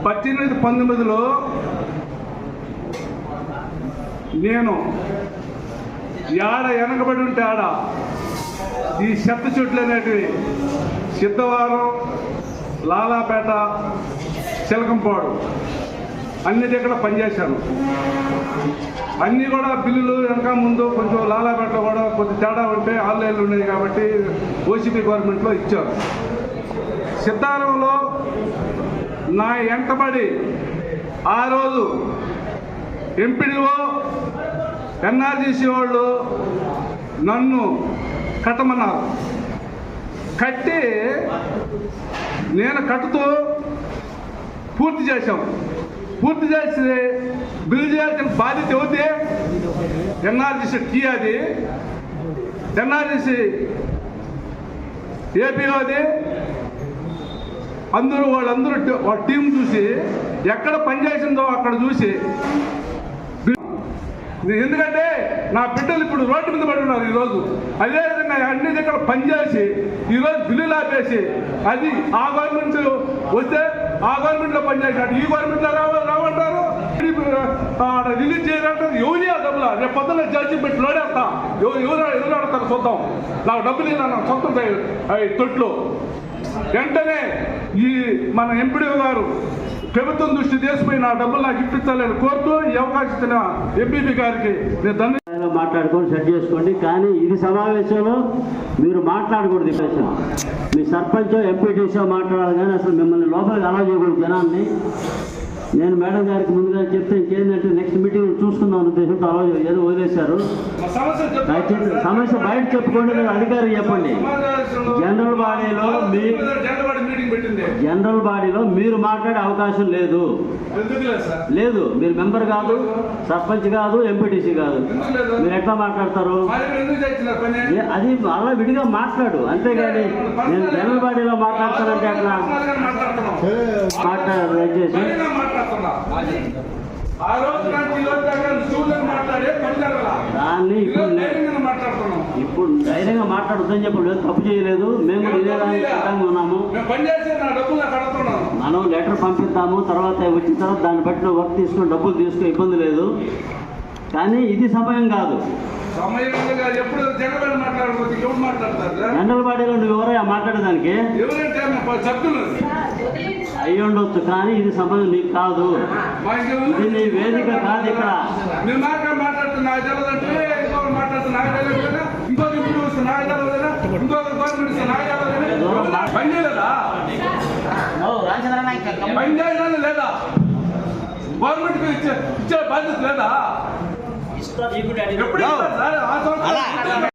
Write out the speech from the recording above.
1819లో నేను ఆడ వెనకబడి ఉంటే ఆడ ఈ చెత్త చెట్లు అనేటివి సిద్ధవరం, లాలాపేట, చిలకంపాడు అన్ని దగ్గర పనిచేశాను. అన్నీ కూడా బిల్లులు వెనక ముందు కొంచెం లాలాపేటలో కూడా కొద్ది తేడా ఉంటే ఆన్లైన్లు ఉన్నాయి కాబట్టి ఓసీపీ గవర్నమెంట్లో ఇచ్చారు. సిద్ధారంలో నా వెంటబడి ఆ రోజు ఎంపీడీఓ, ఎన్ఆర్జీసీ వాళ్ళు నన్ను కట్టమన్నారు. కట్టి నేను కట్టుతూ పూర్తి చేశాం. పూర్తి చేసి బిల్లు చేయాల్సిన బాధ్యత అవుతే ఎన్ఆర్జీసీ టీ, అది ఎన్ఆర్జీసీ ఏపీఓది. వాళ్ళందరూ వాళ్ళ టీం చూసి ఎక్కడ పనిచేసిందో అక్కడ చూసి, ఎందుకంటే నా బిడ్డలు ఇప్పుడు రోడ్డు మీద పడి ఉన్నారు ఈరోజు. అదేవిధంగా అన్ని దగ్గర పనిచేసి ఈరోజు బిల్లులు ఆపేసి, అది ఆ గవర్నమెంట్ వస్తే ఆ గవర్నమెంట్లో పనిచేసినట్టు ఈ గవర్నమెంట్లో రావంటారు, రిలీజ్ చేయాలంటారు. ఎవరి ఆ డబ్బులు రేపు పొద్దున్న జడ్జి పెట్టి లోడేస్తా, ఎవరు ఆడతారు చూద్దాం. నాకు డబ్బులు నా సొంతం తొట్లు. వెంటనే ఈ మన ఎంపీడీ గారు ప్రభుత్వం దృష్టి తీసుకుని నా డబ్బులు నాకు ఇప్పించాలని కోరుతూ ఈ అవకాశం ఇచ్చిన ఎంపీపీ గారికి నేను ధన్యవాదాలు. మాట్లాడుకొని సెట్ చేసుకోండి, కానీ ఇది సమావేశంలో మీరు మాట్లాడకూడదు. మీ సర్పంచ్, ఎంపీటీసీ మాట్లాడాలి, కానీ అసలు మిమ్మల్ని లోపలికి అలా చేయకూడదు జనాన్ని. నేను మేడం గారికి ముందుగా చెప్తే ఇంకేంటంటే నెక్స్ట్ మీటింగ్ చూసుకుందాం ఉద్దేశంతో అలా ఏదో వదిలేశారు. దయచేసి సమస్య బయట చెప్పుకోండి, మీరు అధికారికి చెప్పండి. జనరల్ బాడీలో మీరు మాట్లాడే అవకాశం లేదు. మీరు మెంబర్ కాదు, సర్పంచ్ కాదు, ఎంపీటీసీ కాదు. మీరు ఎట్లా మాట్లాడతారు? అది అలా విడిగా మాట్లాడు, అంతేగాని నేను జనరల్ బాడీలో మాట్లాడతానంటే అట్లా మాట్లాడారు. దయచేసి దాన్ని ఇప్పుడు ధైర్యంగా మాట్లాడుతుందని చెప్పలేదు, తప్పు చేయలేదు. మేము వినేదానికి సిద్ధంగా ఉన్నాము. మనం లెటర్ పంపిస్తాము, తర్వాత వచ్చిన తర్వాత దాన్ని బట్టి వర్క్ తీసుకుని డబ్బులు తీసుకుని ఇబ్బంది లేదు. కానీ ఇది సమయం కాదు. జనరల్ బాడీలో నువ్వు ఎవరైనా మాట్లాడేదానికి అయ్యి ఉండొచ్చు, కానీ ఇది సమయం నీకు కాదు. ఇది నీ వేదిక కాదు. ఇక్కడ లేదా గవర్నమెంట్ ఇచ్చే బాధ్యత లేదా? ఎప్పుడు